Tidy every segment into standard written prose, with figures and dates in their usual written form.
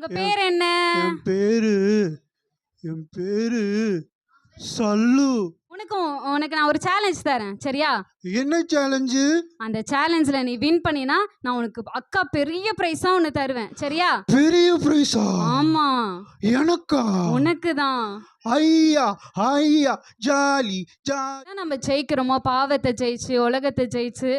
உங்க பேர் என்ன? என் பேரு என் பேரு சல்லு. உனக்கு நான் ஒரு சேலஞ்ச் தரேன், சரியா? என்ன சேலஞ்சு? அந்த சேலஞ்சில் நீ வின் பண்ணினா நான் உனக்கு அக்கா பெரிய பிரைஸா ஒன்று தருவேன், சரியா? பெரிய பிரைஸா? ஆமா. எனக்கா? உனக்கு தான். ஐயா ஐயா, ஜாலி ஜாலி. நம்ம ஜெயிக்கிறோமோ, பாவத்தை ஜெயிச்சு உலகத்தை ஜெயிச்சு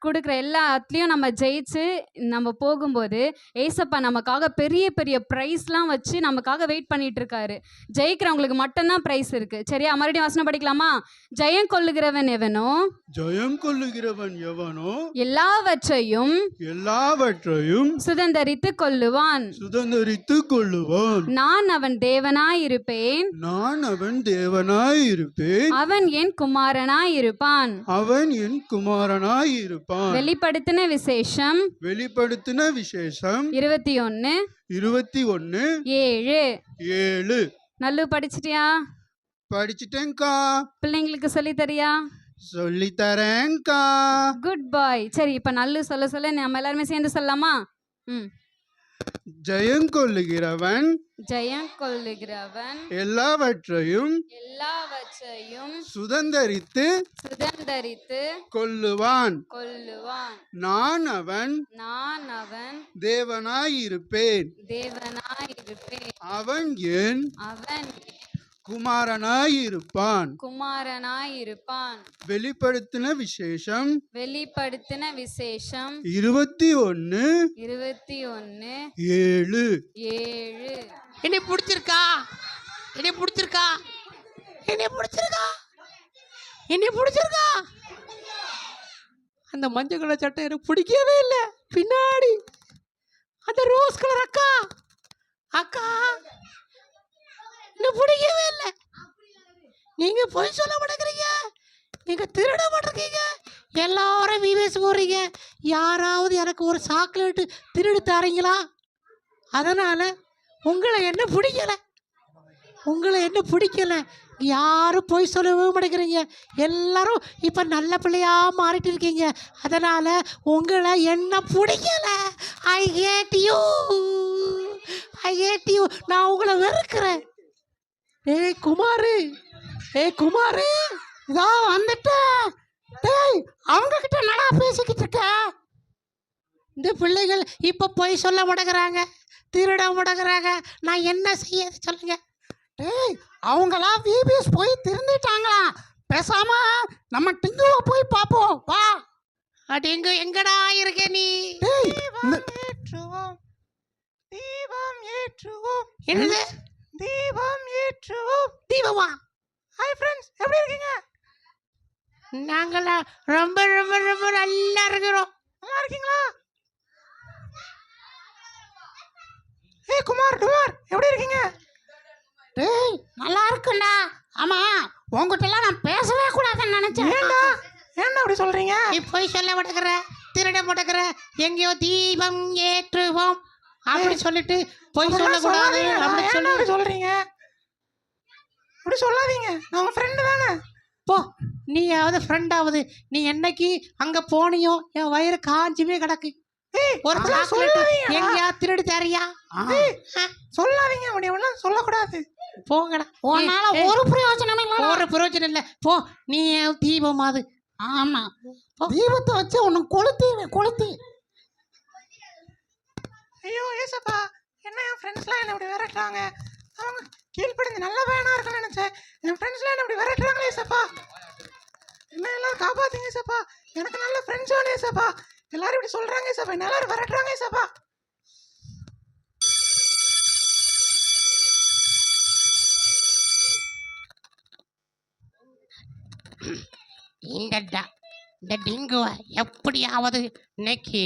கொடுக்குற எல்லாத்துலேயும் நம்ம ஜெயிச்சு நம்ம போகும்போது ஏசப்பா நமக்காக பெரிய பெரிய ப்ரைஸ்லாம் வச்சு நமக்காக வெயிட் பண்ணிட்டு இருக்காரு. ஜெயிக்கிறவங்களுக்கு மட்டும்தான் ப்ரைஸ் இருக்கு, சரியா? மறுபடியும் வசனம் படிக்கலாமா? ஜெயம் கொள்ளுகிறவன் எவனோ, ஜெயம் கொள்ளுகிறவன் எவனோ எல்லாவற்றையும் சுதந்தரித்து கொள்ளுவான். நான் அவன் தேவனாயிருப்பேன், அவன் என் குமாரனாயிருப்பான். வெளிப்படுத்தின விசேஷம் 21:7. நல்லு படிச்சிட்டியா? படிச்சிட்டேன்க்கா. பிள்ளைங்களுக்கு சொல்லி தரியா? சொல்லி தரேன்க்கா. குட் பாய். சரி, இப்ப நல்லு சொல்ல சொல்ல நம்ம எல்லாருமே சேர்ந்து சொல்லலாமா? ஜெயம் கொள்ளுகிறவன் எல்லாவற்றையும் சுதந்தரித்து கொள்ளுவான். நான் அவன் தேவனாயிருப்பேன், அவன் என் குமாரனாயிருப்பான். வெளிப்படுத்தின விசேஷம் 21:7. என்னை பிடிச்சிருக்கா? அந்த மஞ்சள் கலர் சட்டை எனக்கு பிடிக்கவே இல்லை. பின்னாடி அந்த ரோஸ் கலர் அக்கா எனக்கு பிடிக்கவே இல்லை. நீங்க போய் சொல்ல மாட்டேங்கிறீங்க, நீங்க திருட மாட்டேங்க, எல்லாரும் விவேஸ் போடுறீங்க. யாராவது எனக்கு ஒரு சாக்லேட்டு திருடு தாரீங்களா? அதனால உங்களை என்ன பிடிக்கல. யாரும் போய் சொல்லவே மாட்டேங்கிறீங்க. எல்லாரும் இப்போ நல்ல பிள்ளையா மாறிட்டு இருக்கீங்க. அதனால உங்களை என்ன பிடிக்கல. ஐ ஹேட் யூ. நான் உங்களை வெறுக்கிறேன். ஏய் குமாரு, இதோ வந்துட்டேன். டேய், அவங்க கிட்ட நல்லா பேசிக்கிட்டு இருக்க. இந்த பிள்ளைகள் இப்போ போய் சொல்ல மாட்டேங்கிறாங்க, திருட மாட்டேங்கிறாங்க. நான் என்ன செய்ய சொல்லுங்க? டேய், அவங்களாம் விபிஎஸ் போய் திருந்திட்டாங்களா? பேசாம நம்ம டிங்குவை போய் பார்ப்போம் வா. டிங்கு எங்கடா இருக்க நீ? தீபம் ஏற்றுவோம். என்னது தீபம் ஏற்றுவோம்? தீபமா? ஹாய் ஃப்ரெண்ட்ஸ், எப்படி இருக்கீங்க? நாங்களா ரொம்ப ரொம்ப ரொம்ப நல்லா இருக்கிறோம். நல்லா இருக்கீங்களா? ஏய் குமார் எப்படி இருக்கீங்க? டேய், நல்லா இருக்குண்டா. ஆமா, உங்ககிட்ட எல்லாம் நான் பேசவே கூடாதுன்னு நினைச்சேன். ஏன்டா அப்படி சொல்றீங்க? நீ போய் சொல்ல மாட்டேங்கிற, திருட மாட்டேங்கிற. எங்கேயோ தீபம் ஏற்றுவோம் அப்படி சொல்லிட்டு போய் சொல்லக்கூடாது அப்படி சொல்றீங்க. அப்படி சொல்லாதீங்க, நான் உங்க ஃப்ரெண்டு தானே. போ, நீயாவது ஃப்ரெண்டாவது. நீ என்னைக்கு அங்க போனியோ என் வயிறு காஞ்சுமே கிடக்கு. ஒரு சாக்லேட் எங்கயா திருடி தரியா? சொல்லாதீங்க, அப்படியெல்லாம் சொல்லக்கூடாது. போங்கடா, உன்னால ஒரு பிரயோஜனம் இல்லை. போ, நீ தீபம் அது. ஆமா, தீபத்தை வச்சு உன்னை கொளுத்தி. ஐயோ ஏசப்பா, என்ன என் ஃப்ரெண்ட்ஸ்லாம் என்ன இப்படி விரட்டுறாங்க? அவங்க கீழ்ப்படிந்து நல்ல வேணா இருக்குன்னு நினைச்சேன். என் ஃப்ரெண்ட்ஸ்லாம் என்ன இப்படி விரட்டுறாங்களே ஏசப்பா. என்ன எல்லாரும் காப்பாத்துங்க ஏசப்பா. எனக்கு நல்ல ஃப்ரெண்ட்ஸ் வேணும் ஏசப்பா. எல்லாரும் இப்படி சொல்றாங்க ஏசப்பா, என்ன எல்லாரும் விரட்டுறாங்க ஏசப்பா. இந்த டிங்குவை எப்படியாவது இன்னைக்கு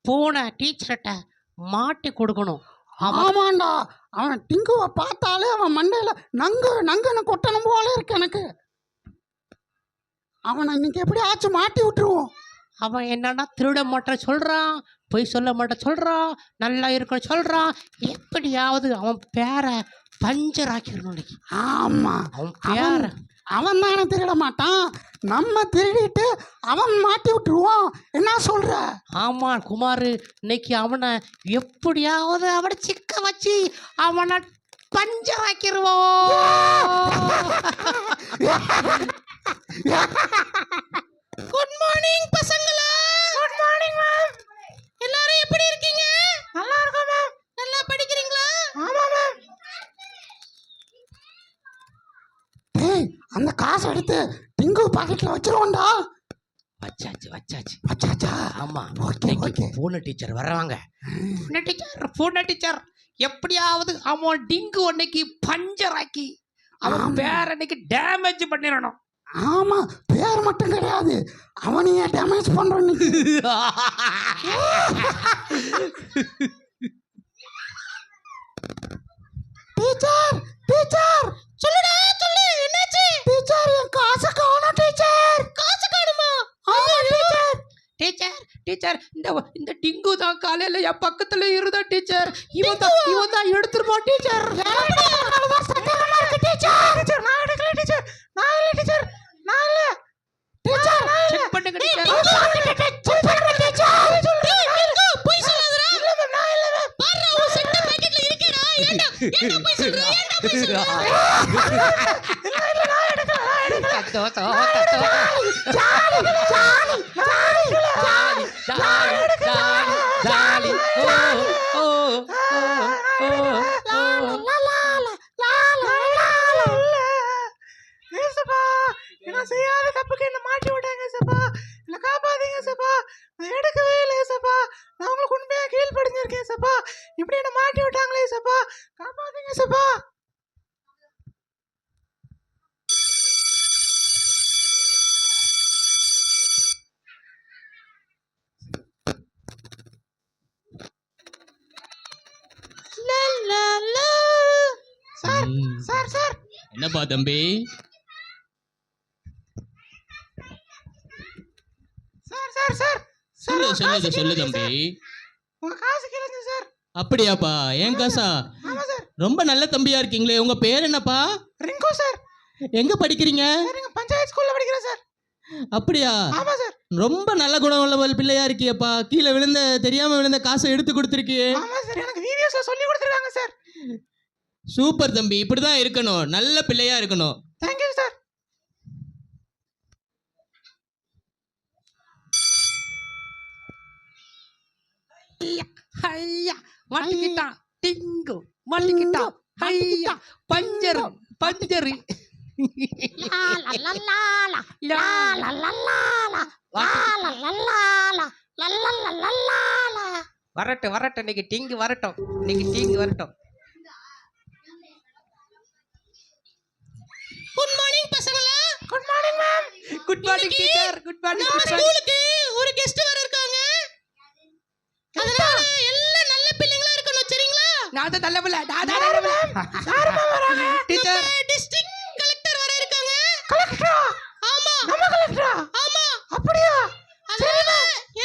போன டீச்சர்கிட்ட மாட்டி கொடுக்கணும். ஆமாண்டா, அவன் டிங்குவை பார்த்தாலே அவன் மண்டையில நங்குன்னு கொட்டணும் போல இருக்கு எனக்கு. அவனை இன்னைக்கு எப்படி ஆச்சு மாட்டி விட்டுருவோம். அவன் என்னன்னா திருட மாட்ட சொல்றான், பொய் சொல்ல மாட்ட சொல்றான், நல்லா இருக்க சொல்றான். எப்படியாவது அவன் பேரை பஞ்சர் ஆக்கிடணும் இன்னைக்கு. ஆமா, அவன் அவன் பேர அவன் தானே திருட மாட்டான். நம்ம திருடிட்டு அவன் மாட்டி விட்டுருவோம். என்ன சொல்ற? ஆமா குமார், இன்னைக்கு அவனை எப்படியாவது அவனை சிக்க வச்சு அவனை பஞ்சர் ஆக்கிடுவோம். குட் மார்னிங் பசங்களா. Good morning ma'am. எல்லாரும் எப்படி இருக்கீங்க? நல்லா இருக்கோம் மேம். நல்லா படிக்கிறீங்களா? ஆமா மேம். டேய், அந்த காசை எடுத்து டிங்கு பாக்கெட்ல வச்சிருவோம்டா. வச்சாச்சு வச்சாச்சு. வச்சாச்சா? ஆமா. Okay okay. பூனை டீச்சர் வர்றாங்க. பூனை டீச்சர் எப்படியாவது அவன் டிங்கு அன்னைக்கு பஞ்சர் ஆக்கி அவன் பேர் அன்னைக்கு டேமேஜ் பண்ணிடணும். ஆமா, பேர் மட்டும் கிடையாது, அவனையே டேமேஜ் பண்றோம் நீ. டீச்சர் டீச்சர், சொல்லுடா சொல்லு, என்னாச்சு? டீச்சர் என் காசை காணோம் டீச்சர். காசு காணுமா? ஆமா டீச்சர். டீச்சர் டீச்சர், இந்த டிங்கு தான் காலையில என் பக்கத்துல இருந்தா டீச்சர். இவன் தான் எடுத்துருப்பான் டீச்சர். டீச்சர் நான் எடுக்கல டீச்சர். நான் இல்ல டீச்சர். நான் இல்ல டீச்சர். செக் பண்ணுங்க டீச்சர். போய் சொல்லாதடா. இல்ல மேம், நான் இல்ல மேம். பாரு அவன் செட்ட பாக்கெட்ல இருக்கேடா. ஏண்டா போய் சொல்ற? ஏண்டா போய் சொல்ற? இல்ல நான் எடுக்கல. ஏசப்பா, நான் செய்யாத தப்புக்கு என்ன மாட்டி விட்டாங்க ஏசப்பா. என்ன காப்பாத்தீங்க ஏசப்பா. நான் எடுக்கவே இல்லை ஏசப்பா. நான் உங்களுக்கு உண்மையா கீழ்ப்படிஞ்சிருக்கேன் ஏசப்பா. இப்படி என்ன மாட்டி விட்டாங்களே ஏசப்பா. காப்பாத்தீங்க ஏசப்பா. சார் சார் சார் என்னப்பா தம்பி? சார் சார் சார் சொல்லு சொல்லு தம்பி. உங்க காசு கிளஞ்சு சார். அப்படியாப்பா? என் காசா? ஆமா சார். ரொம்ப நல்ல தம்பியா இருக்கீங்களே. உங்க பேர் என்னப்பா? ரிங்கு சார். எங்க படிக்கிறீங்க? சரிங்க, பஞ்சாயத்து ஸ்கூல்ல படிக்கிறேன் சார். அப்படியா? ஆமா சார். ரொம்ப நல்ல குணம் உள்ள பிள்ளையா இருக்கியப்பா. கீழே விழுந்த தெரியாம விழுந்த காசை எடுத்து கொடுத்துருக்கியே. ஆமா சார், எனக்கு விவிஎஸ்ல சொல்லி கொடுத்துருக்காங்க சார். சூப்பர் தம்பி, இப்படிதான் இருக்கணும். நல்ல பிள்ளையா இருக்கணும். Thank you sir. ஐயா மாட்டிக்கிட்டான் டிங்கு, மாட்டிக்கிட்டான். ஐயா பஞ்சர் பஞ்சர். வரட்டும் வரட்டும், இன்னைக்கு டிங்கு வரட்டும். இன்னைக்கு டிங்கு வரட்டும். குட் மார்னிங் பசங்களா. Good morning ma'am. Good morning teacher. Good morning. நம்ம ஸ்கூலுக்கு ஒரு கெஸ்ட் வர இருக்காங்க. அதனால எல்லாம் நல்ல பிள்ளைங்களா இருக்கணும், சரிங்களா? நான் தான் நல்ல பிள்ளை. நான் தான் நல்ல பிள்ளை. யார் மேம் வராங்க? டீச்சர், டிஸ்ட்ரிக்ட் கலெக்டர் வர இருக்காங்க. கலெக்டரா? ஆமா. நம்ம கலெக்டரா? ஆமா. அப்படியா? அதனால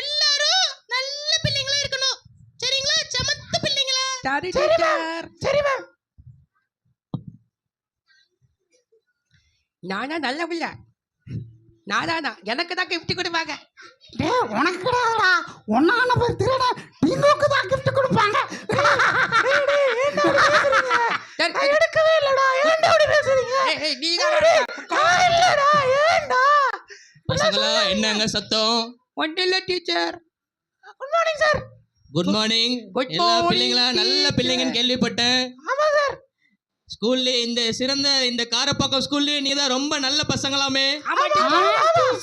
எல்லாரும் நல்ல பிள்ளைங்களா இருக்கணும், சரிங்களா? சமத்து பிள்ளைங்களா. சரி டீச்சர். சரி மேம். நானா நல்ல பிள்ளை. நானா எனக்கு தான் கிஃப்ட் கொடுப்பாங்க. டேய், உனக்கு கிடையாதுடா. ஒன்னான பேர் திருட டிங்குக்கு தான் கிஃப்ட் கொடுப்பாங்க. நான் எடுக்கவே இல்லடா. ஏன்டா அப்படி பேசுறீங்க? நீ தான் இல்லடா. ஏன்டா? பசங்களா, என்னங்க சத்தம்? ஒன்றும் இல்லை teacher. Good morning sir. Good morning. Good எல்லா morning, பிள்ளைங்களா நல்ல teacher. பிள்ளைங்கன்னு கேள்விப்பட்டேன். ஆமா சார். ஸ்கூல்ல இந்த சிறந்த இந்த காரப்பாக்கம் ஸ்கூல்ல நீ தான் ரொம்ப நல்ல பசங்களாமே. ஆமா டீச்சர்.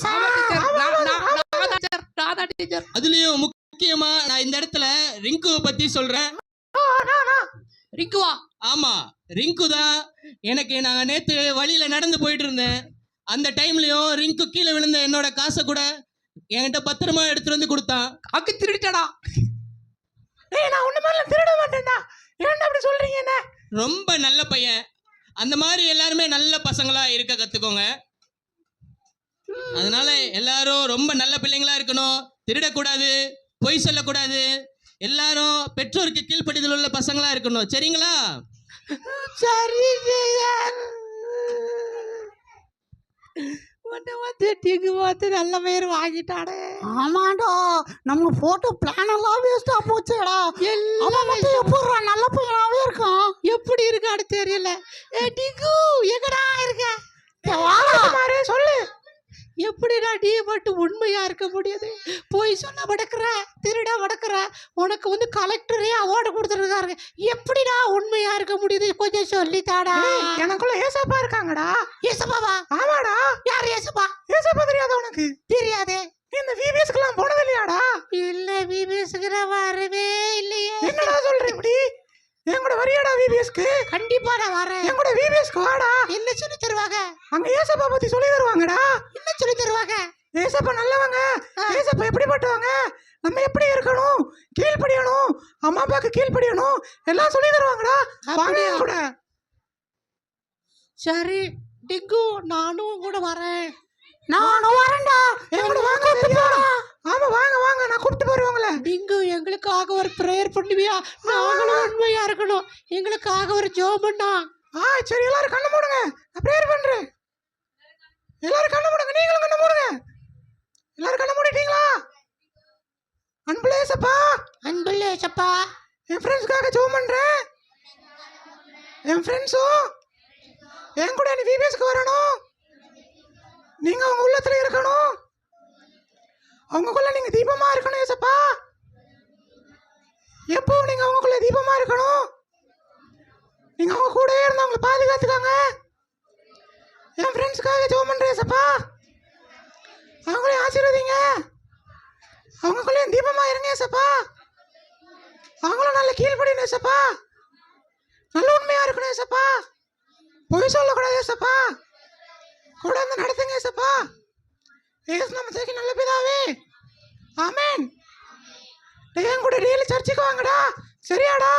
ஆமா டீச்சர். நான் தான் டீச்சர். அதுலயும் முக்கியமா நான் இந்த இடத்துல ரிங்குவை பத்தி சொல்றேன். ரிங்குவா? ஆமா, ரிங்கு தான். எனக்கு நாங்க நேத்து வழியில நடந்து போயிட்டு இருந்தேன். அந்த டைம்லயும் ரிங்கு கீழே விழுந்த என்னோட காசை கூட என்கிட்ட பத்திரமா எடுத்துட்டு வந்து கொடுத்தான். அக்கு திருடிட்டடா. ஏய், நான் ஒண்ணு மேல திருட மாட்டேன்டா. ஏன்டா அப்படி சொல்றீங்க என்ன? ரொம்ப நல்ல பையன். அந்த மாதிரி எல்லாருமே நல்ல பசங்களா இருக்க கத்துக்கோங்க. அதனால எல்லாரும் ரொம்ப நல்ல பிள்ளைங்களா இருக்கணும். திருடக்கூடாது, பொய் சொல்லக்கூடாது. எல்லாரும் பெற்றோருக்கு கீழ்ப்படிதல் உள்ள பசங்களா இருக்கணும், சரிங்களா? சரி ஜெயன். உன்னை வந்து டிங்கு பார்த்து நல்ல பேர் வாங்கிட்டானே. ஆமாடா, நம்ம போட்டோ பிளான் எல்லாம் வேஸ்டா போச்சேடா. அவன் மட்டும் எப்படிடா நல்ல பையனாவே இருக்கான்? எப்படி இருக்கான்னு தெரியல. ஏ டிங்கு எங்கடா இருக்க? மாறே சொல்லு. எப்படிடா நீ மட்டும் உண்மையா இருக்க முடியுது? போய் சொல்ல மடக்குற, திருட மடக்குற. உனக்கு வந்து கலெக்டரே அவார்டு கொடுத்துருக்காருங்க. எப்படிடா உண்மையா இருக்க முடியுது? கொஞ்சம் சொல்லித்தாடா. எனக்குள்ள ஏசப்பா இருக்காங்கடா. ஏசப்பாவா? ஆமாடா. யார் ஏசப்பா? ஏசப்பா தெரியாத உனக்கு? தெரியாதே. நீ இந்த விபிஎஸ்க்குலாம் போனது இல்லையாடா? இல்ல, விபிஎஸ்க்கு நான் வரவே இல்லையே. என்னடா சொல்ற இப்படி? என் கூட வரியாடா விபிஎஸ்க்கு? கண்டிப்பா நான் வரேன். என் கூட விபிஎஸ்க்கு வாடா. என்ன சொல்லி தருவாங்க? அங்க ஏசப்பா பத்தி சொல்லி தருவாங்கடா. என்ன சொல்லி தருவாங்க? ஏசப்பா நல்லவங்க. ஏசப்பா எப்படிப்பட்டவங்க, நம்ம எப்படி இருக்கணும், கீழ்ப்படியணும், அம்மா அப்பாவுக்கு கீழ்ப்படியணும், எல்லாம் சொல்லி தருவாங்கடா. வாங்க என் கூட. சரி டிங்கு, நானும் கூட வரேன். நானும் வரேன்டா. என் கூட வாங்க. சரியா? ஆமா வாங்க வாங்க, நான் கூப்பிட்டு போறேன் உங்களை. டிங்கு, எங்களுக்காக ஒரு ப்ரேயர் பண்ணுவியா? நாங்களும் உண்மையா இருக்கணும். எங்களுக்காக ஒரு ஜெபம் பண்ணா. சரி, எல்லாரும் கண்ணை மூடுங்க, நான் ப்ரேயர் பண்றேன். எல்லாரும் கண்ணை மூடுங்க. நீங்களும் கண்ணை மூடுங்க. எல்லாரும் கண்ணை மூடிட்டீங்களா? அன்புள்ள ஏசப்பா, அன்புள்ள ஏசப்பா, என் ஃப்ரெண்ட்ஸ்க்காக ஜெபம் பண்றேன். என் ஃப்ரெண்ட்ஸும் என் கூட நீ விபிஎஸ்க்கு வரணும். நீங்க அவங்க உள்ளத்துல இருக்கணும். அவங்களுக்குள்ள நீங்க தீபமா இருக்கணும் ஏசப்பா. எப்பவும் நீங்க அவங்களுக்குள்ள தீபமா இருக்கணும். நீங்க அவங்க கூடவே இருந்து அவங்களை பாதுகாத்துக்காங்க. என் ஃப்ரெண்ட்ஸ்க்காக ஜெபம் பண்றேன் ஏசப்பா. அவங்களையும் ஆசீர்வதிங்க. அவங்களுக்குள்ளேயும் தீபமா இருங்க ஏசப்பா. அவங்களும் நல்ல கீழ்ப்படியணும் ஏசப்பா. நல்ல உண்மையா இருக்கணும் ஏசப்பா. பொய் சொல்லக்கூடாது ஏசப்பா. கூட வந்து நடத்துங்க ஏசப்பா. ஏசு நாமத்துக்கு நல்ல பிதாவே, ஆமென். என் கூட டெய்லி சர்ச்சுக்கு வாங்கடா. சரியாடா?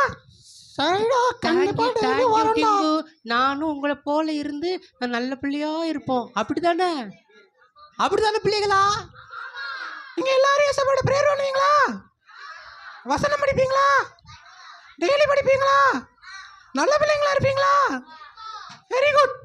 சரிடா, கண்டிப்பா Thank you, daily thank you, வரேன்டா. டிங்கு. நானும் உங்களை போல இருந்து நான் நல்ல பிள்ளையா இருப்போம். அப்படிதானே? அப்படிதானே பிள்ளைகளா? நீங்க எல்லாரும் ஏசப்பாவோட பிரேயர் பண்ணுவீங்களா? வசனம் படிப்பீங்களா? டெய்லி படிப்பீங்களா? நல்ல பிள்ளைங்களா இருப்பீங்களா? Very good.